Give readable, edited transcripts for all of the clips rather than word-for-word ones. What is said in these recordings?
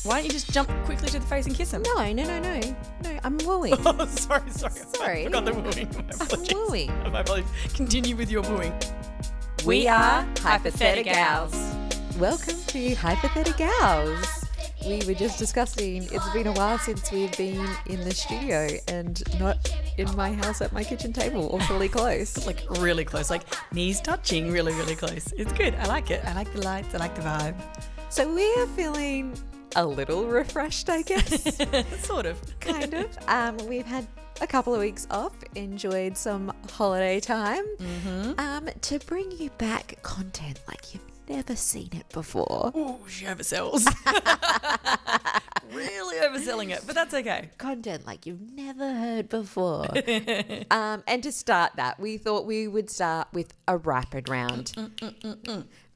Why don't you just jump quickly to the face and kiss him? No, I'm wooing. Oh, sorry. Sorry. I forgot the wooing. My apologies. I'm wooing. My apologies. Continue with your wooing. We are Hypothetigals. Welcome to Hypothetigals. We were just discussing, it's been a while since we've been in the studio and not in my house at my kitchen table, or fully close. Like really close, like knees touching, really, really close. It's good. I like it. I like the lights. I like the vibe. So we are feeling a little refreshed, I guess. Sort of. Kind of. We've had a couple of weeks off, enjoyed some holiday time, to bring you back content like you've never seen it before. Oh, she oversells. Really overselling it, but that's okay. Content like you've never heard before. And to start that, we thought we would start with a rapid round.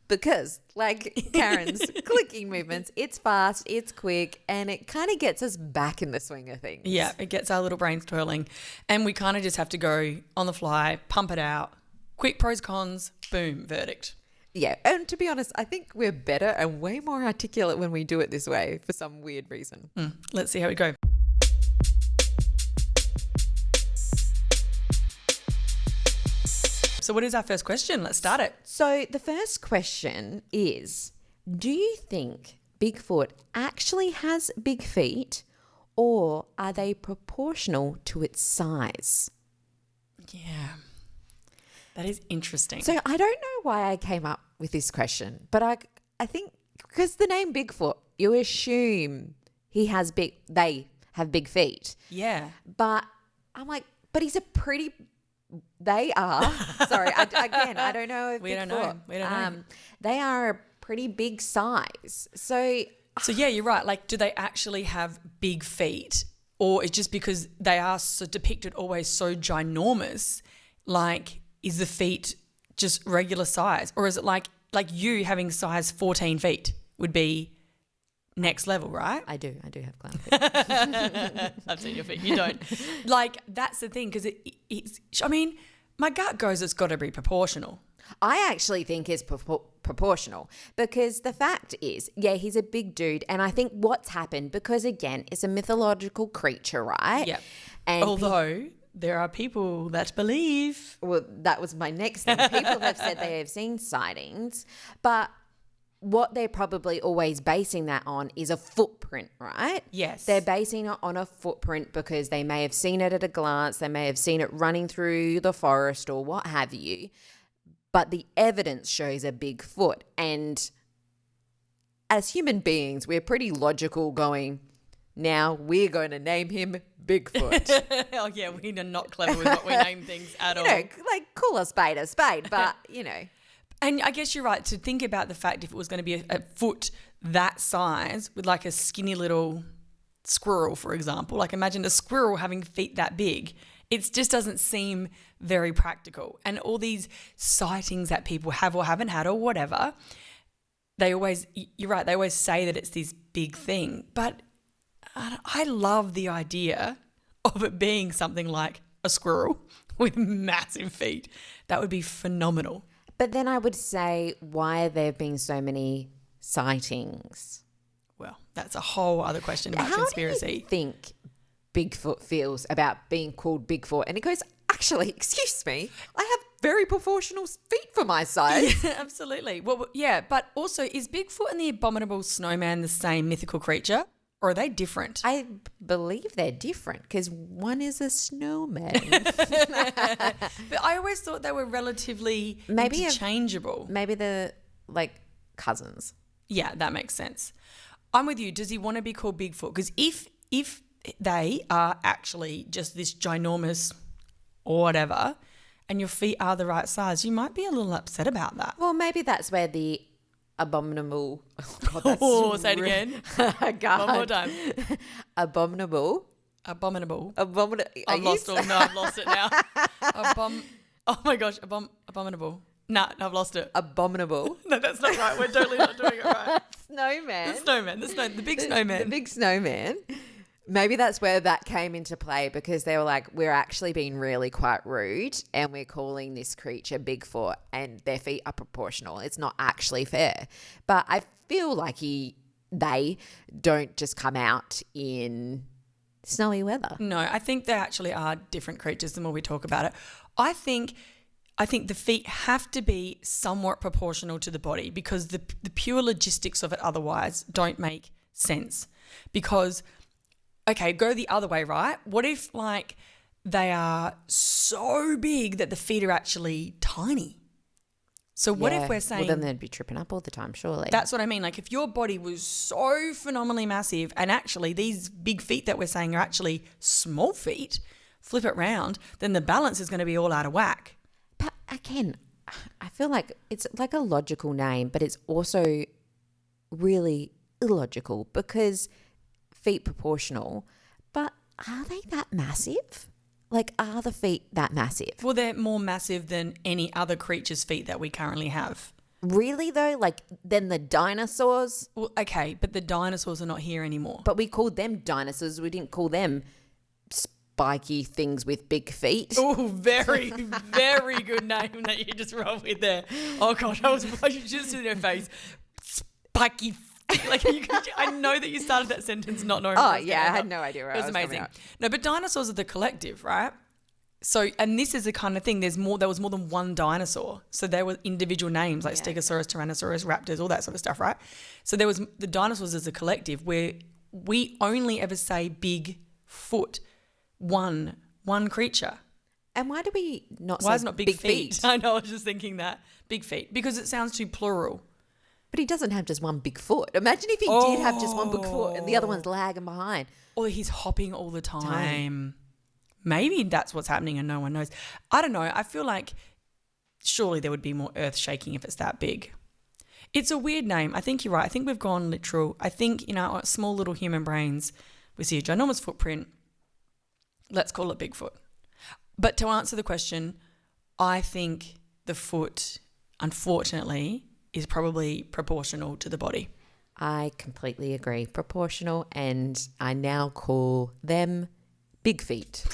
Because, like Karen's clicking movements, it's fast, it's quick, and it kind of gets us back in the swing of things. Yeah, it gets our little brains twirling, and we kind of just have to go on the fly, pump it out, quick pros, cons, boom, verdict. Yeah, and to be honest, I think we're better and way more articulate when we do it this way for some weird reason. Let's see how we go. So what is our first question? Let's start it. So the first question is, do you think Bigfoot actually has big feet, or are they proportional to its size? Yeah, that is interesting. So I don't know why I came up with this question, but I think because the name Bigfoot, you assume they have big feet. Yeah. But I'm like, but he's a pretty... They are. Sorry, I don't know if We don't know. They are a pretty big size. So yeah, you're right. Like, do they actually have big feet, or it's just because they are so depicted always so ginormous? Like, is the feet just regular size, or is it like you having size 14 feet would be next level, right? I do have clown feet. I've seen your feet. You don't. Like, that's the thing, because it's, I mean, my gut goes it's got to be proportional. I actually think it's proportional, because the fact is, yeah, he's a big dude. And I think what's happened, because again, it's a mythological creature, right? Yeah. And although there are people that believe. Well, that was my next thing. People have said they have seen sightings, but what they're probably always basing that on is a footprint, right? Yes. They're basing it on a footprint because they may have seen it at a glance. They may have seen it running through the forest or what have you. But the evidence shows a big foot. And as human beings, we're pretty logical going, now we're going to name him Bigfoot. Oh, yeah, we are not clever with what we name things at all. Like, call a spade, but, And I guess you're right to think about the fact if it was going to be a foot that size with like a skinny little squirrel, for example. Like, imagine a squirrel having feet that big. It just doesn't seem very practical. And all these sightings that people have or haven't had or whatever, you're right, they always say that it's this big thing. But I love the idea of it being something like a squirrel with massive feet. That would be phenomenal. But then I would say, why have there been so many sightings? Well, that's a whole other question about conspiracy. How do you think Bigfoot feels about being called Bigfoot? And he goes, actually, excuse me, I have very proportional feet for my size. Yeah, absolutely. Well, yeah, but also, is Bigfoot and the abominable snowman the same mythical creature, or are they different? I believe they're different because one is a snowman. But I always thought they were relatively interchangeable. Maybe they're like cousins. Yeah, that makes sense. I'm with you. Does he want to be called Bigfoot? Because if they are actually just this ginormous or whatever, and your feet are the right size, you might be a little upset about that. Well, maybe that's where the abominable... Oh, God, say it again. God. One more time. Abominable. I've lost it now. Oh my gosh, abominable. Nah, I've lost it. Abominable. No, that's not right. We're totally not doing it right. Snowman. The big snowman. The big snowman Maybe that's where that came into play, because they were like, we're actually being really quite rude and we're calling this creature Bigfoot and their feet are proportional. It's not actually fair. But I feel like they don't just come out in snowy weather. No, I think they actually are different creatures the more we talk about it. I think the feet have to be somewhat proportional to the body, because the pure logistics of it otherwise don't make sense. Because, okay, go the other way, right? What if like they are so big that the feet are actually tiny? So what if we're saying... Well, then they'd be tripping up all the time, surely. That's what I mean. Like if your body was so phenomenally massive and actually these big feet that we're saying are actually small feet, flip it round, then the balance is going to be all out of whack. But again, I feel like it's like a logical name, but it's also really illogical, because feet proportional, but are they that massive? Like, are the feet that massive? Well, they're more massive than any other creature's feet that we currently have. Really though? Like, than the dinosaurs? Well, okay, but the dinosaurs are not here anymore. But we called them dinosaurs. We didn't call them spiky things with big feet. Oh, very, very good name that you just rolled with there. Oh, gosh, I was just in their face. Spiky. Like I know that you started that sentence not knowing. Oh, yeah, I had no idea where I was amazing. coming up. No, but dinosaurs are the collective, right? So, and this is the kind of thing, there was more than one dinosaur. So there were individual names like Stegosaurus, Tyrannosaurus, Raptors, all that sort of stuff, right? So there was the dinosaurs as a collective, where we only ever say big foot, one creature. And why do we not Why say is it not big feet? I know, I was just thinking that. Big feet. Because it sounds too plural. But he doesn't have just one big foot. Imagine if he did have just one big foot and the other one's lagging behind. Or he's hopping all the time. Maybe that's what's happening and no one knows. I don't know. I feel like surely there would be more earth shaking if it's that big. It's a weird name. I think you're right. I think we've gone literal. I think, our small little human brains, we see a ginormous footprint. Let's call it Bigfoot. But to answer the question, I think the foot, unfortunately, is probably proportional to the body. I completely agree. Proportional, and I now call them big feet.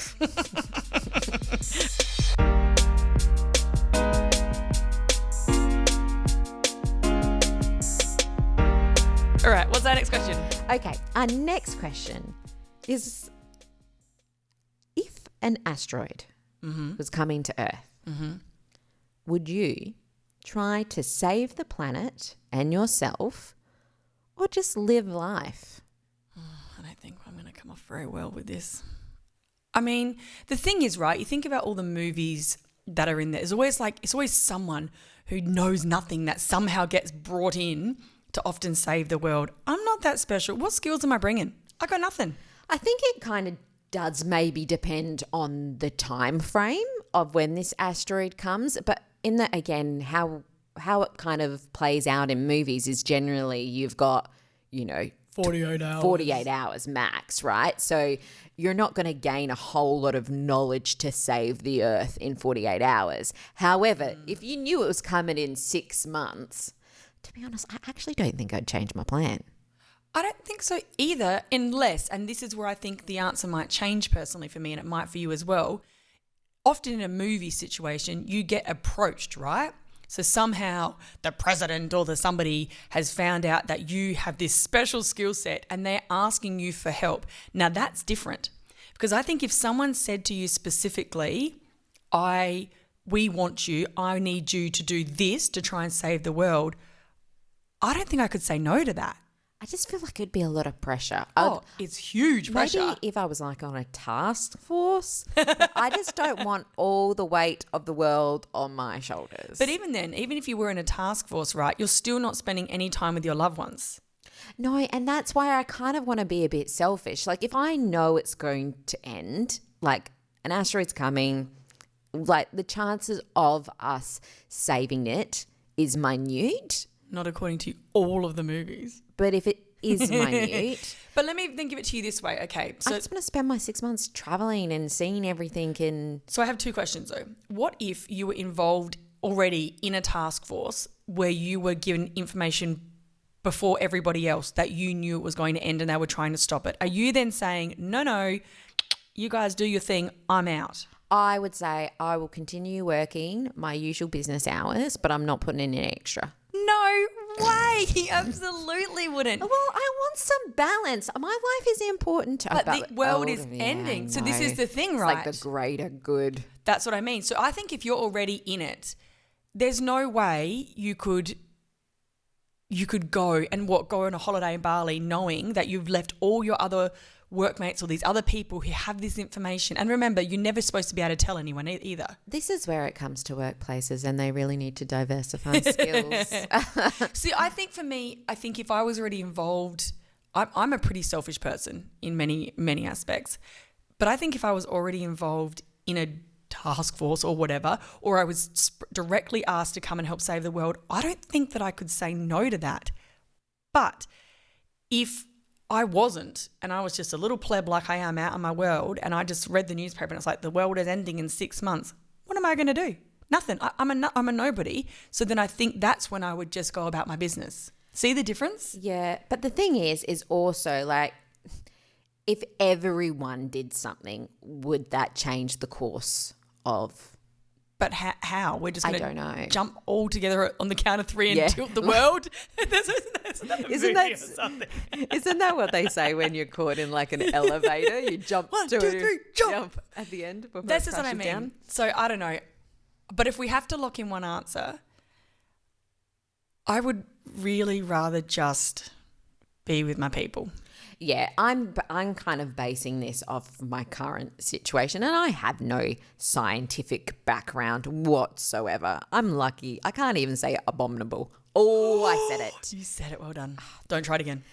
All right, what's our next question? Okay, our next question is, if an asteroid was coming to Earth, would you try to save the planet and yourself, or just live life? I don't think I'm going to come off very well with this. I mean, the thing is, right, you think about all the movies that are in there. It's always someone who knows nothing that somehow gets brought in to often save the world. I'm not that special. What skills am I bringing? I got nothing. I think it kind of does maybe depend on the time frame of when this asteroid comes, but in that, again, how it kind of plays out in movies is generally you've got, 48 hours. 48 hours max, right? So you're not going to gain a whole lot of knowledge to save the Earth in 48 hours. However, if you knew it was coming in 6 months, to be honest, I actually don't think I'd change my plan. I don't think so either, unless, and this is where I think the answer might change personally for me, and it might for you as well. Often in a movie situation, you get approached, right? So somehow the president or somebody has found out that you have this special skill set and they're asking you for help. Now that's different, because I think if someone said to you specifically, we want you, I need you to do this to try and save the world, I don't think I could say no to that. I just feel like it'd be a lot of pressure. It's huge pressure. Maybe if I was like on a task force, I just don't want all the weight of the world on my shoulders. But even then, even if you were in a task force, right, you're still not spending any time with your loved ones. No, and that's why I kind of want to be a bit selfish. Like if I know it's going to end, like an asteroid's coming, like the chances of us saving it is minute. Not according to all of the movies. But if it is minute. But let me then give it to you this way. Okay. So I just want to spend my 6 months traveling and seeing everything. So I have two questions though. What if you were involved already in a task force where you were given information before everybody else that you knew it was going to end and they were trying to stop it? Are you then saying, no, you guys do your thing, I'm out? I would say I will continue working my usual business hours, but I'm not putting in any extra. No way. He absolutely wouldn't. Well, I want some balance. My life is important. But the world is ending. So this is the thing, right? It's like the greater good. That's what I mean. So I think if you're already in it, there's no way you could go and go on a holiday in Bali knowing that you've left all your other workmates or these other people who have this information. And remember, you're never supposed to be able to tell anyone either. This is where it comes to workplaces, and they really need to diversify skills. See, I think for me, if I was already involved, I'm a pretty selfish person in many, many aspects. But I think if I was already involved in a task force or whatever, or I was directly asked to come and help save the world, I don't think that I could say no to that. But if I wasn't, and I was just a little pleb like I am out in my world, and I just read the newspaper and it's like the world is ending in 6 months, what am I going to do? Nothing. I'm a nobody. So then I think that's when I would just go about my business. See the difference? Yeah, but the thing is also like, if everyone did something, would that change the course of? But how? We're just going don't know. Jump all together on the count of 3 and tilt the world? Isn't that what they say when you're caught in like an elevator? You jump 1, 2, 3, jump at the end before That's it just what I crashes mean. down. So I don't know. But if we have to lock in one answer, I would really rather just be with my people. Yeah, I'm kind of basing this off my current situation, and I have no scientific background whatsoever. I'm lucky. I can't even say abominable. Oh, I said it. You said it. Well done. Don't try it again.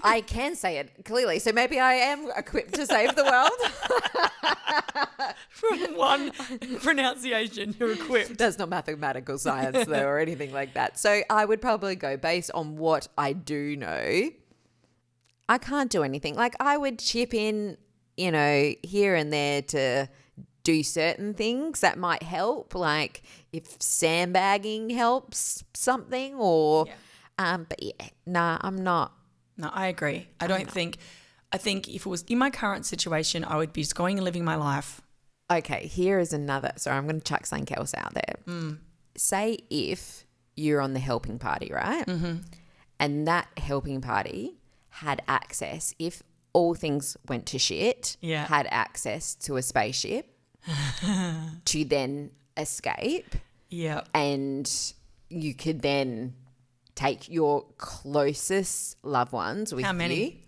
I can say it clearly, so maybe I am equipped to save the world. From one pronunciation, you're equipped. That's not mathematical science, though, or anything like that. So I would probably go based on what I do know. I can't do anything. Like, I would chip in, here and there to do certain things that might help. Like if sandbagging helps something or, but yeah, nah, I'm not. No, I agree. I think if it was in my current situation, I would be just going and living my life. Okay, here is another. So I'm going to chuck something else out there. Say if you're on the helping party, right? Mm-hmm. And that helping party had access, if all things went to shit, had access to a spaceship to then escape. Yeah. And you could then take your closest loved ones with you. How many?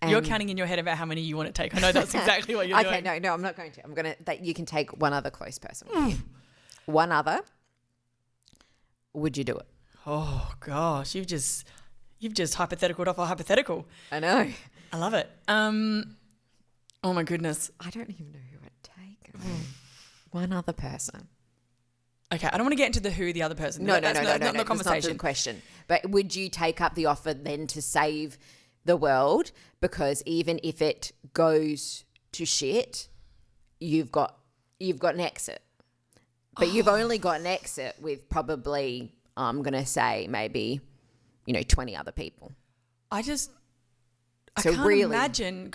You're counting in your head about how many you want to take. I know that's exactly what you're doing. Okay, no, I'm not going to. I'm going to. That you can take one other close person with you. One other. Would you do it? Oh gosh, you've just hypothetical off a hypothetical. I know. I love it. Oh my goodness. I don't even know who I'd take. One other person. Okay, I don't want to get into who the other person. No, that's not the conversation. That's not the question. But would you take up the offer then to save the world? Because even if it goes to shit, you've got an exit. But you've only got an exit with probably, I'm going to say maybe, 20 other people. I can't imagine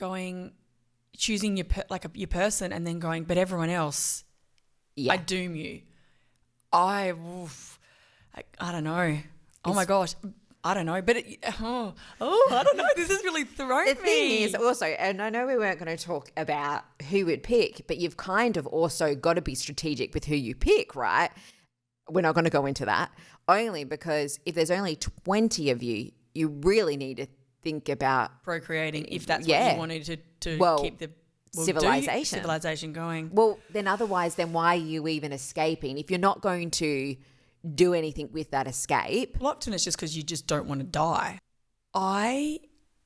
choosing your person and then going, but everyone else, I doom you. I don't know. Oh my gosh. I don't know, but I don't know. This has really thrown me. The thing is also, and I know we weren't going to talk about who would pick, but you've kind of also got to be strategic with who you pick, right? We're not going to go into that, only because if there's only 20 of you, you really need to think about procreating if that's what you wanted to keep the civilization going. Well, then otherwise, why are you even escaping? If you're not going to do anything with that escape. Well, often it's just because you just don't want to die. I'm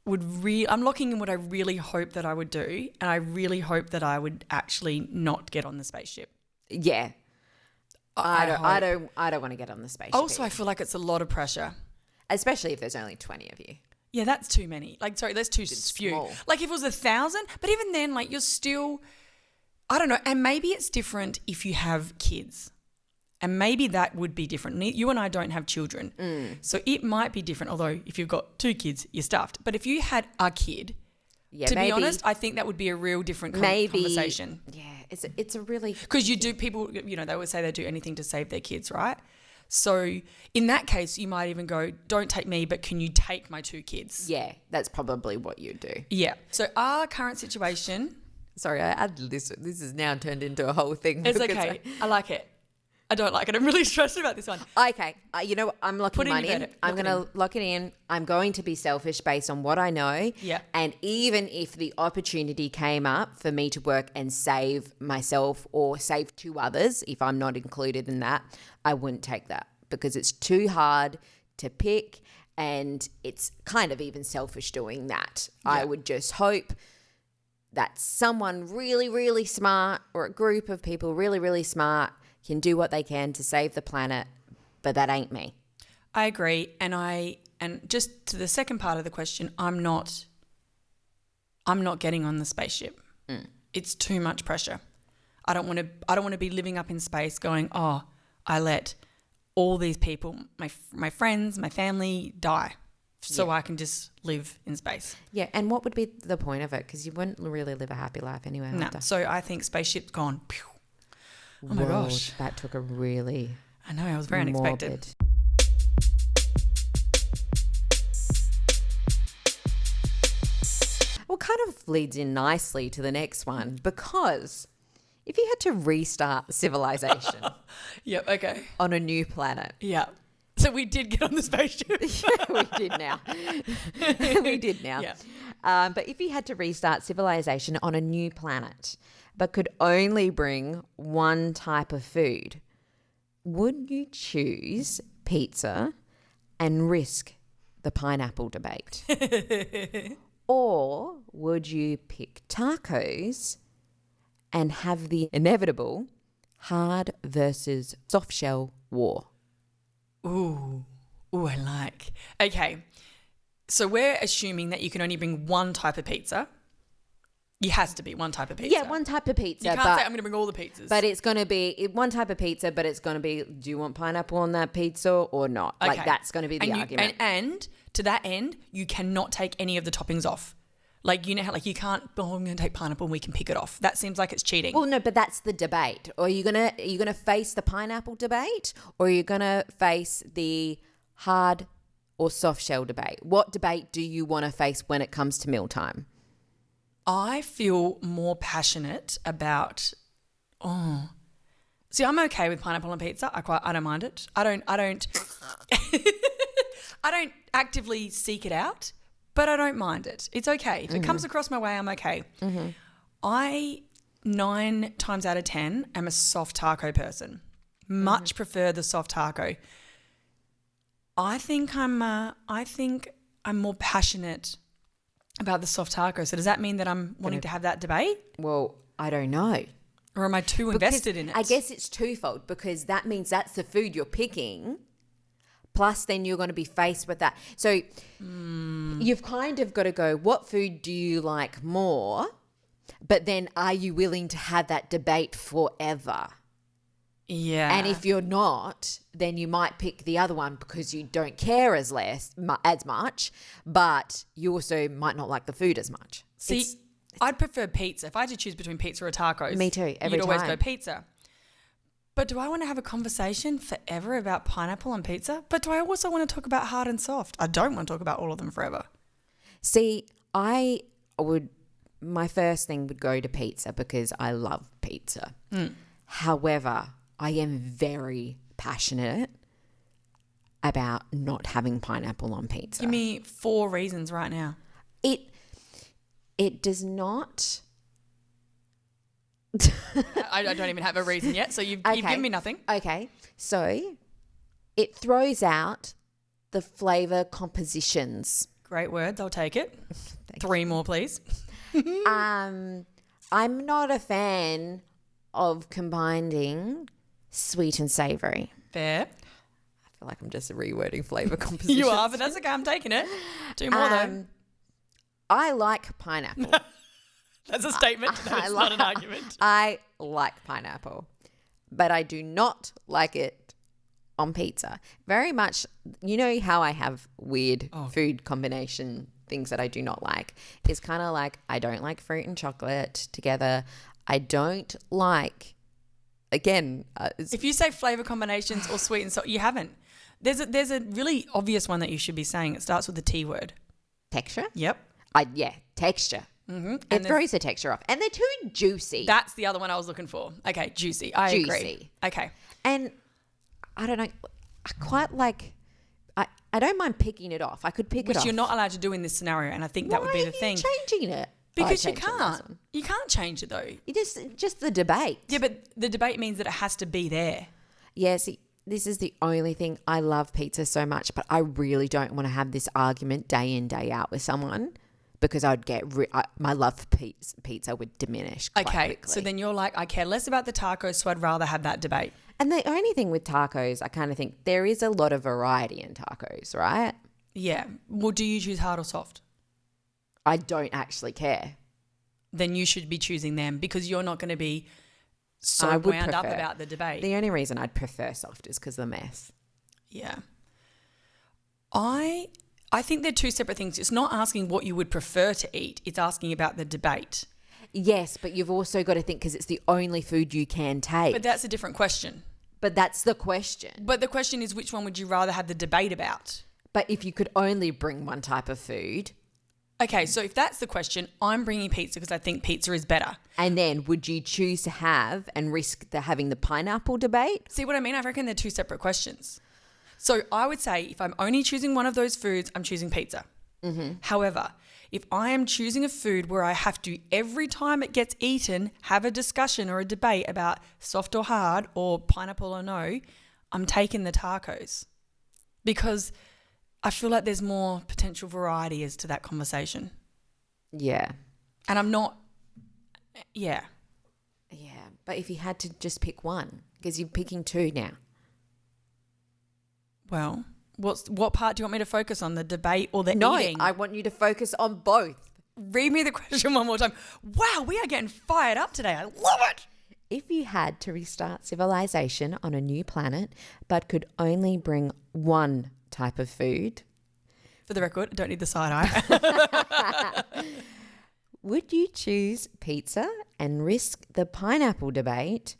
locking in what I really hope that I would do, and I really hope that I would actually not get on the spaceship. Yeah. I don't want to get on the spaceship. Also, I feel like it's a lot of pressure. Especially if there's only 20 of you. Yeah, that's too many. That's too few. Small. Like if it was 1,000, but even then, you're still, I don't know. And maybe it's different if you have kids. And maybe that would be different. You and I don't have children. So it might be different. Although if you've got 2 kids, you're stuffed. But if you had a kid, to be honest, I think that would be a real different conversation. Yeah, it's a really... Because people, they always say they do anything to save their kids, right? So in that case, you might even go, don't take me, but can you take my 2 kids? Yeah, that's probably what you do. Yeah. So our current situation... Sorry, I added this. This has now turned into a whole thing. It's okay. I like it. I don't like it. I'm really stressed about this one. Okay. You know what? I'm locking mine in. I'm going to lock it in. I'm going to be selfish based on what I know. Yeah. And even if the opportunity came up for me to work and save myself or save 2 others, if I'm not included in that, I wouldn't take that because it's too hard to pick and it's kind of even selfish doing that. Yeah. I would just hope that someone really, really smart or a group of people really, really smart can do what they can to save the planet, but that ain't me. I agree. And just to the second part of the question, I'm not getting on the spaceship. It's too much pressure. I don't want to be living up in space going, oh, I let all these people, my friends, my family die. So I can just live in space. Yeah, and what would be the point of it? Because you wouldn't really live a happy life anyway. No, so I think spaceship's gone. Pew. Oh my gosh. That took a really... I know, I was very unexpected. Well, kind of leads in nicely to the next one because if you had to restart civilization... Yep, okay. On a new planet... Yeah. So we did get on the spaceship. Yeah, we did now. We did now. Yeah. But if you had to restart civilization on a new planet but could only bring one type of food, would you choose pizza and risk the pineapple debate? Or would you pick tacos and have the inevitable hard versus soft shell war? Ooh, I like. Okay, so we're assuming that you can only bring one type of pizza. It has to be one type of pizza. Yeah, one type of pizza. You can't say I'm going to bring all the pizzas. But it's going to be one type of pizza, but it's going to be, do you want pineapple on that pizza or not? Okay. Like that's going to be the argument. And to that end, you cannot take any of the toppings off. Like, you know how, like, you can't, oh, I'm going to take pineapple and we can pick it off. That seems like it's cheating. Well, no, but that's the debate. Or are you gonna face the pineapple debate, or are you gonna face the hard or soft shell debate? What debate do you want to face when it comes to mealtime? I feel more passionate about, see, I'm okay with pineapple on pizza. I don't mind it. I don't I don't actively seek it out. But I don't mind it. It's okay. If it comes across my way, I'm okay. Mm-hmm. I, 9 times out of 10, am a soft taco person. Much prefer the soft taco. I think I'm more passionate about the soft taco. So does that mean that I'm wanting to have that debate? Well, I don't know. Or am I too invested in it? I guess it's twofold because that means that's the food you're picking. Plus, then you're going to be faced with that. So you've kind of got to go, what food do you like more? But then are you willing to have that debate forever? Yeah. And if you're not, then you might pick the other one because you don't care as much, but you also might not like the food as much. See, I'd prefer pizza. If I had to choose between pizza or tacos, me too, you'd always go pizza. But do I want to have a conversation forever about pineapple on pizza? But do I also want to talk about hard and soft? I don't want to talk about all of them forever. See, my first thing would go to pizza because I love pizza. However, I am very passionate about not having pineapple on pizza. Give me 4 reasons right now. It does not... I don't even have a reason yet, so you've given me nothing. Okay, so it throws out the flavour compositions. Great words, I'll take it. 3 more, please. I'm not a fan of combining sweet and savoury. Fair. I feel like I'm just rewording flavour compositions. You are, but that's okay, I'm taking it. 2 more though. I like pineapple. That's a statement. That's not an argument. I like pineapple, but I do not like it on pizza. Very much, you know how I have weird food combination things that I do not like? It's kind of like I don't like fruit and chocolate together. I don't like, again. If you say flavor combinations or sweet and salty, you haven't. There's a really obvious one that you should be saying. It starts with the T word. Texture? Yep. Texture. Mm-hmm. It throws the texture off. And they're too juicy. That's the other one I was looking for. Okay, juicy. I agree. Okay. And I don't know, I quite like, I don't mind picking it off. I could pick it off. Which you're not allowed to do in this scenario, and I think that would be the thing. Why are you changing it? Because you can't. You can't change it though. You just the debate. Yeah, but the debate means that it has to be there. Yeah, see, this is the only thing. I love pizza so much, but I really don't want to have this argument day in, day out with someone because I'd get my love for pizza would diminish quite quickly. So then you're like, I care less about the tacos, so I'd rather have that debate. And the only thing with tacos, I kind of think there is a lot of variety in tacos, right? Yeah. Well, do you choose hard or soft? I don't actually care. Then you should be choosing them because you're not going to be so wound up about the debate. The only reason I'd prefer soft is because of the mess. Yeah. I think they're two separate things. It's not asking what you would prefer to eat. It's asking about the debate. Yes, but you've also got to think because it's the only food you can take. But that's a different question. But that's the question. But the question is, which one would you rather have the debate about? But if you could only bring one type of food. Okay, so if that's the question, I'm bringing pizza because I think pizza is better. And then would you choose to have and risk having the pineapple debate? See what I mean? I reckon they're two separate questions. So I would say if I'm only choosing one of those foods, I'm choosing pizza. Mm-hmm. However, if I am choosing a food where I have to, every time it gets eaten, have a discussion or a debate about soft or hard or pineapple or no, I'm taking the tacos because I feel like there's more potential variety as to that conversation. Yeah. And I'm not, yeah. Yeah, but if you had to just pick one, because you're picking two now. Well, what part do you want me to focus on, the debate or the eating? No, I want you to focus on both. Read me the question one more time. Wow, we are getting fired up today. I love it. If you had to restart civilization on a new planet, but could only bring one type of food. For the record, I don't need the side eye. Would you choose pizza and risk the pineapple debate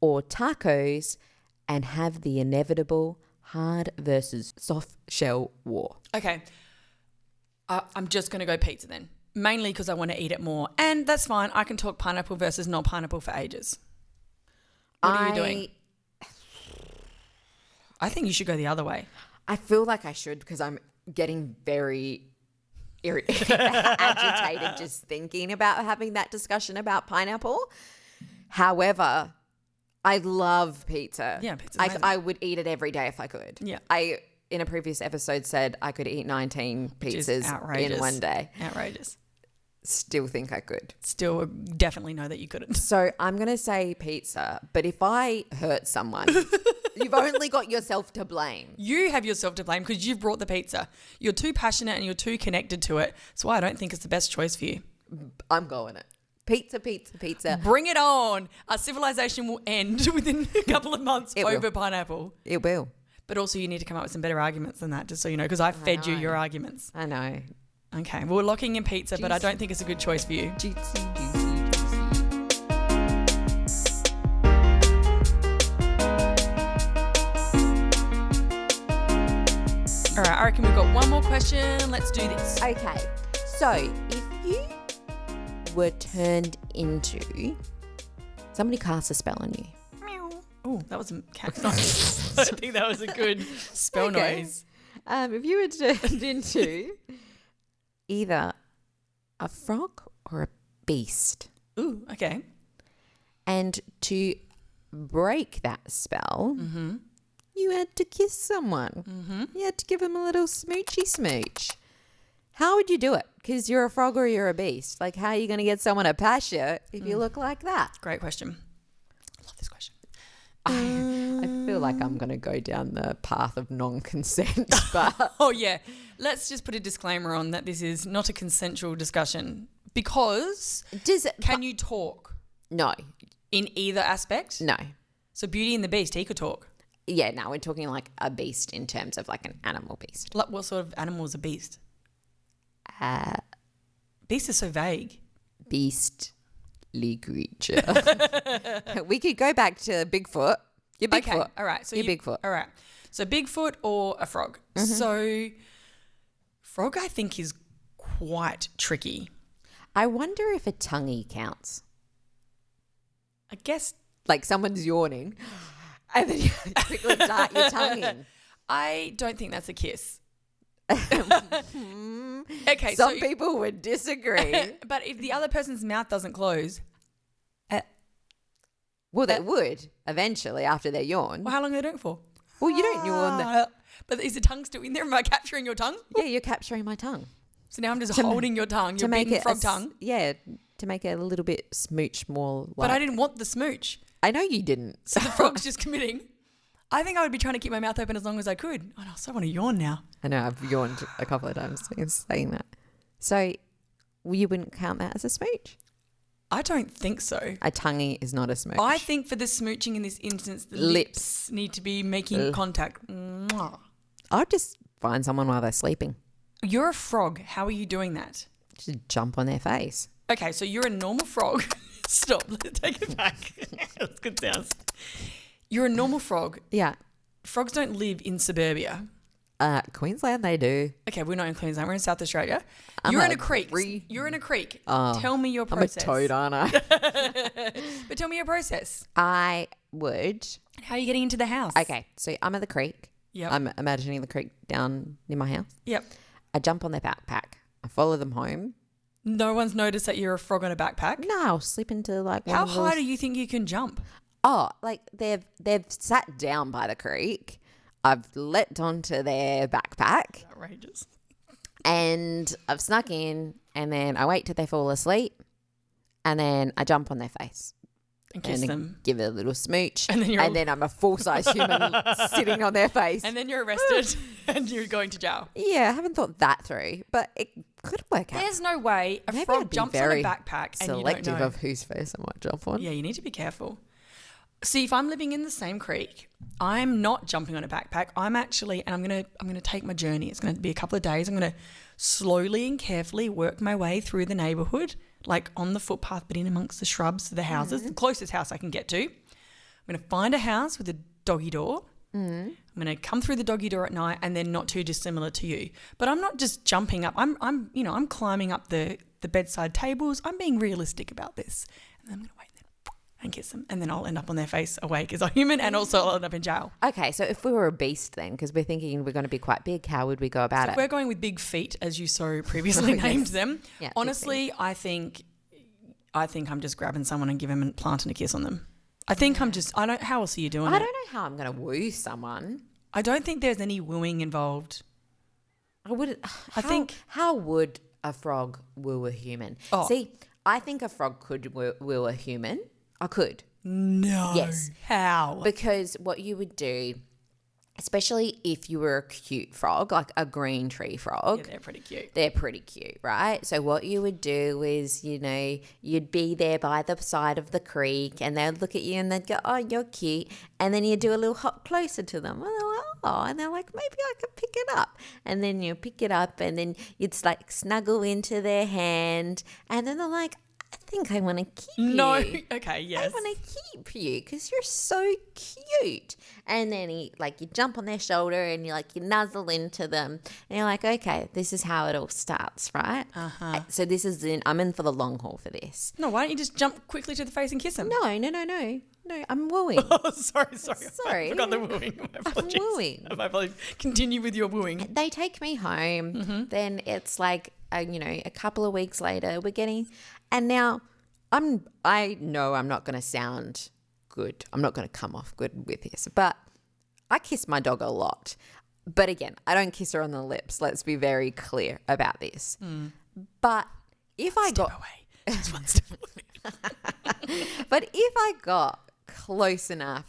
or tacos and have the inevitable hard versus soft shell war? Okay. I'm just going to go pizza then. Mainly because I want to eat it more. And that's fine. I can talk pineapple versus non-pineapple for ages. What are you doing? I think you should go the other way. I feel like I should because I'm getting very agitated just thinking about having that discussion about pineapple. However, I love pizza. Yeah, pizza's amazing. I would eat it every day if I could. Yeah. I, in a previous episode, said I could eat 19 pizzas in one day. Outrageous. Still think I could. Still definitely know that you couldn't. So I'm going to say pizza, but if I hurt someone, you've only got yourself to blame. You have yourself to blame because you've brought the pizza. You're too passionate and you're too connected to it. That's why I don't think it's the best choice for you. I'm going it. Pizza, pizza, pizza. Bring it on. Our civilization will end within a couple of months over pineapple. It will. But also you need to come up with some better arguments than that, just so you know, because I fed you your arguments. I know. Okay, well, we're locking in pizza, but I don't think it's a good choice for you. Juicy. All right, I reckon we've got one more question. Let's do this. Okay, so if you were turned into, somebody cast a spell on you. Oh, that was a cat noise. I don't think that was a good spell noise. If you were turned into either a frog or a beast. Ooh, okay. And to break that spell, you had to kiss someone. You had to give them a little smoochy smooch. How would you do it? Because you're a frog or you're a beast. Like, how are you going to get someone to pass you if you look like that? Great question. I love this question. I feel like I'm going to go down the path of non-consent. But oh, yeah. Let's just put a disclaimer on that this is not a consensual discussion. Because can you talk No. in either aspect? No. So Beauty and the Beast, he could talk. Yeah, no, we're talking like a beast in terms of like an animal beast. Like what sort of animal is a beast? Uh, Beast is so vague. Beastly creature. We could go back to Bigfoot. You're Bigfoot. Okay, all right. So You're Bigfoot. All right. So Bigfoot or a frog. So frog, I think, is quite tricky. I wonder if a tonguey counts. I guess Like someone's yawning and then you quickly dart your tongue in. I don't think that's a kiss. Okay, Some people would disagree. but if the other person's mouth doesn't close, Well, they would eventually after their yawn. well, how long are they doing it for? Well, you don't yawn. But is the tongue still in there? Am I capturing your tongue? Yeah, you're capturing my tongue. So now I'm just holding your tongue. You're make beating it frog tongue. Yeah, to make it a little bit smooch more. But I didn't want the smooch. I know you didn't. So the frog's just committing. I think I would be trying to keep my mouth open as long as I could. Oh, no, I so want to yawn now. I know I've yawned a couple of times saying that. So you wouldn't count that as a smooch? I don't think so. A tonguey is not a smooch. I think for the smooching in this instance, the lips need to be making contact. Mwah. I'd just find someone while they're sleeping. You're a frog. How are you doing that? Just jump on their face. Okay, so you're a normal frog. Stop. Let's take it back. That's good sounds. You're a normal frog. Yeah. Frogs don't live in suburbia. Queensland, they do. Okay, we're not in Queensland. We're in South Australia. I'm You're a in a creek. You're in a creek. Tell me your process. I'm a toad, aren't I? But tell me your process. I would. How are you getting into the house? Okay, so I'm at the creek. Yep. I'm imagining the creek down near my house. Yep. I jump on their backpack. I follow them home. No one's noticed that you're a frog on a backpack? No, I'll slip into like one How of high those- do you think you can jump? Oh, like they've sat down by the creek. I've leapt onto their backpack Outrageous. and I've snuck in and then I wait till they fall asleep and then I jump on their face. And kiss and them. give it a little smooch. And then I'm a full-size human sitting on their face. And then you're arrested and you're going to jail. Yeah, I haven't thought that through, but it could work out. There's no way a Maybe I'd frog be jumps on a very backpack and you don't selective know. of whose face I might jump on. Yeah, you need to be careful. See, if I'm living in the same creek, I'm not jumping on a backpack. I'm gonna take my journey. It's gonna be a couple of days. I'm gonna slowly and carefully work my way through the neighbourhood, like on the footpath, but in amongst the shrubs to the houses, the closest house I can get to. I'm gonna find a house with a doggy door. I'm gonna come through the doggy door at night, and then not too dissimilar to you. But I'm not just jumping up. I'm climbing up the bedside tables. I'm being realistic about this, and then I'm gonna wait and kiss them, and then I'll end up on their face awake as a human, and also I'll end up in jail. Okay, so if we were a beast then, because we're thinking we're going to be quite big, how would we go about it? We're going with big feet, as you so previously named them. Yeah, honestly, I think I'm just grabbing someone and giving them planting a kiss on them. I think how else are you doing I it? don't know how I'm going to woo someone. I don't think there's any wooing involved. How would a frog woo a human? Oh. See, I think a frog could woo a human. I could. No. Yes. How? Because what you would do, especially if you were a cute frog, like a green tree frog. Yeah, they're pretty cute. They're pretty cute, right? So what you would do is, you'd be there by the side of the creek and they'd look at you and they'd go, oh, you're cute. And then you'd do a little hop closer to them. And they're like, oh, and they're like, maybe I could pick it up. And then you pick it up and then you'd like snuggle into their hand. And then they're like, I think I want to keep you. No. Okay, yes. I want to keep you because you're so cute. And then you jump on their shoulder and you nuzzle into them. And you're like, okay, this is how it all starts, right? Uh-huh. So I'm in for the long haul for this. No, why don't you just jump quickly to the face and kiss them? No, I'm wooing. Oh, sorry. Sorry. I forgot the wooing. My apologies. wooing. My apologies. Continue with your wooing. They take me home. Mm-hmm. Then it's a couple of weeks later, and now I know I'm not going to sound good. I'm not going to come off good with this, but I kiss my dog a lot. But again, I don't kiss her on the lips. Let's be very clear about this. But if I got away. Just one step away. But if I got close enough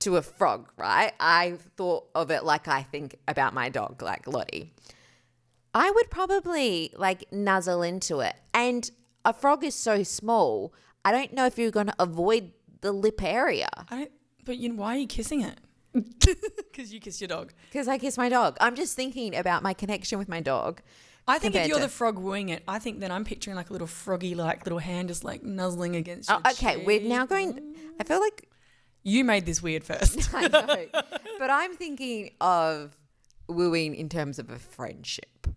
to a frog, right? I thought of it like I think about my dog, like Lottie. I would probably nuzzle into it. And a frog is so small. I don't know if you're going to avoid the lip area. But why are you kissing it? Because you kiss your dog. Because I kiss my dog. I'm just thinking about my connection with my dog. I think if you're the frog wooing it, I think then I'm picturing like a little froggy, like little hand just like nuzzling against your okay, cheek. we're now going. I feel like you made this weird first. I know, but I'm thinking of wooing in terms of a friendship.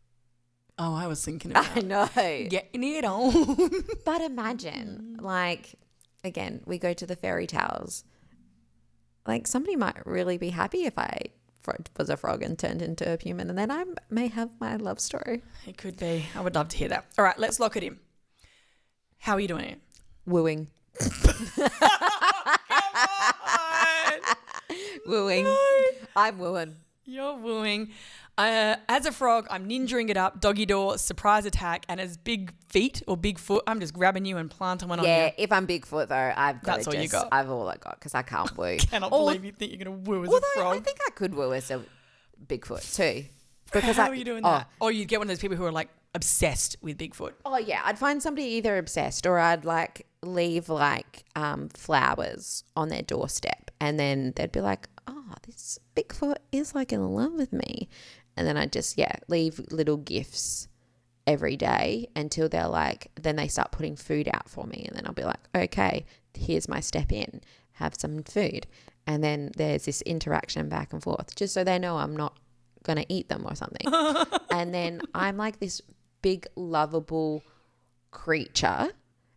Oh, I was thinking about I know. getting it on. But imagine, like, again, we go to the fairy tales. Like, somebody might really be happy if I was a frog and turned into a human, and then I may have my love story. It could be. I would love to hear that. All right, let's lock it in. How are you doing it? Wooing. Come on. Wooing. No. I'm wooing. You're wooing. As a frog, I'm ninjaing it up, doggy door, surprise attack, and as big feet or Bigfoot, I'm just grabbing you and planting one on you. Yeah, if I'm Bigfoot though, That's all you got. I've all I got because I can't woo. Cannot believe you think you're going to woo as a frog. I think I could woo as a Bigfoot too. Because How are you doing that? Or you'd get one of those people who are like obsessed with Bigfoot. Oh yeah, I'd find somebody either obsessed or I'd like leave like flowers on their doorstep, and then they'd be like, "Oh, this Bigfoot is like in love with me," and then I'd just leave little gifts every day until they're like, then they start putting food out for me, and then I'll be like, "Okay, here's my step in, have some food," and then there's this interaction back and forth, just so they know I'm not gonna eat them or something, and then I'm like this big lovable creature.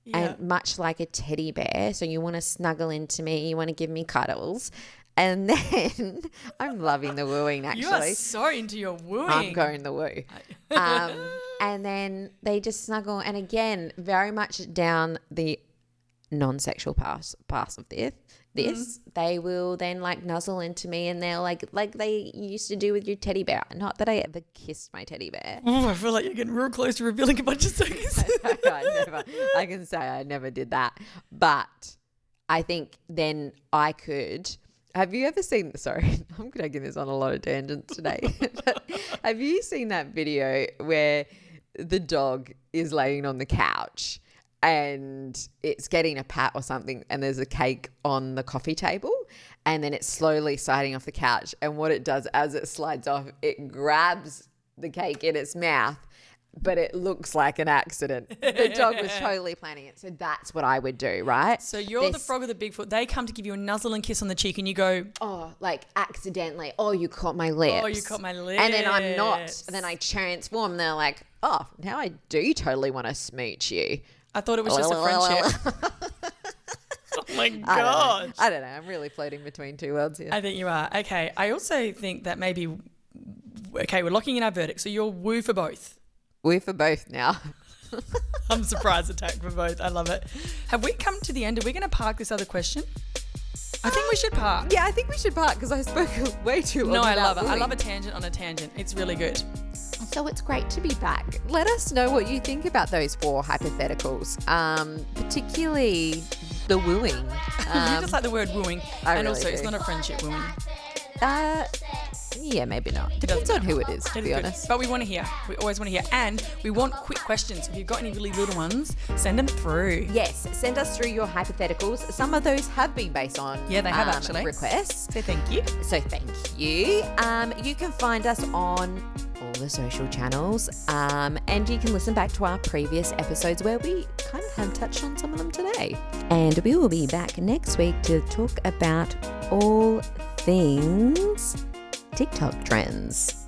Yeah. And much like a teddy bear, so you want to snuggle into me, you want to give me cuddles, and then I'm loving the wooing actually. You are so into your wooing. I'm going the woo. And then they just snuggle, and again, very much down the non-sexual path of this. They will then like nuzzle into me, and they're like they used to do with your teddy bear. Not that I ever kissed my teddy bear. Oh, I feel like you're getting real close to revealing a bunch of secrets. I can say I never did that, but I think then I could. Have you ever seen? Sorry, I'm taking this on a lot of tangents today. But have you seen that video where the dog is laying on the couch and it's getting a pat or something, and there's a cake on the coffee table, and then it's slowly sliding off the couch, and what it does as it slides off, it grabs the cake in its mouth, but it looks like an accident. The dog was totally planning it. So that's what I would do, right? So you're the frog of the Bigfoot. They come to give you a nuzzle and kiss on the cheek, and you go, oh, like accidentally. Oh, you caught my lips. Oh, you caught my lips. And then I'm not. And then I transform. And they're like, oh, now I do totally want to smooch you. I thought it was just a friendship. Oh my God. I don't know. I'm really floating between two worlds here. I think you are. Okay. I also think that maybe, okay, we're locking in our verdict. So you're woo for both. Woo for both now. I'm surprise attack for both. I love it. Have we come to the end? Are we going to park this other question? I think we should park. Yeah, I think we should park because I spoke way too long. No, I love it. I love a tangent on a tangent. It's really good. So it's great to be back. Let us know what you think about those 4 hypotheticals, particularly the wooing. You just like the word wooing. And also, it's not a friendship wooing. Yeah, maybe not. Depends on who it is, to be honest. But we want to hear. We always want to hear. And we want quick questions. If you've got any really little ones, send them through. Yes, send us through your hypotheticals. Some of those have been based on they have actually requests. So thank you. You can find us on all the social channels, and you can listen back to our previous episodes where we kind of have touched on some of them today. And we will be back next week to talk about all things TikTok trends.